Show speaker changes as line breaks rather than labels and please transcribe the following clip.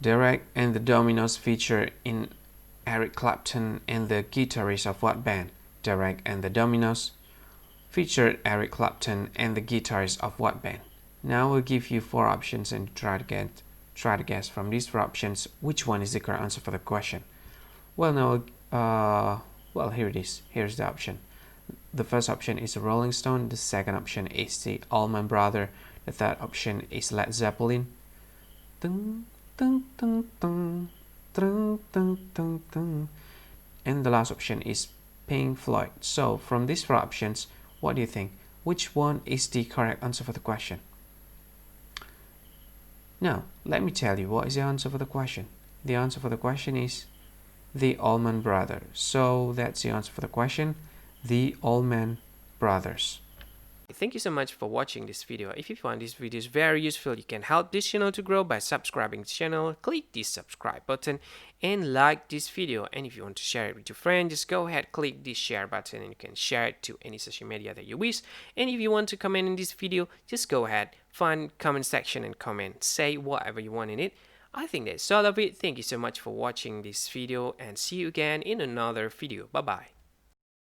Derek and the Dominos feature in Eric Clapton and the guitarist of what band? Derek and the Dominos featured Eric Clapton and the guitarist of what band? Now we'll give you 4 options and try to guess from these 4 options which one is the correct answer for the question. Well, now, here it is. Here's the option. The first option is the Rolling Stone. The second option is the Allman Brothers. The third option is Led Zeppelin. Dun, dun, dun, dun, dun, dun, dun, dun. And the last option is Pink Floyd. So from these 4 options, what do you think? Which one is the correct answer for the question? Now, let me tell you what is the answer for the question. The answer for the question is the Allman Brothers. So that's the answer for the question, the Allman Brothers. Thank you so much for watching this video. If you find this video very useful, you can help this channel to grow by subscribing to the channel. Click the subscribe button and like this video. And if you want to share it with your friends, just go ahead, click the share button and you can share it to any social media that you wish. And if you want to comment in this video, just go ahead, find comment section and comment. Say whatever you want in it. I think that's all of it. Thank you so much for watching this video and see you again in another video. Bye bye.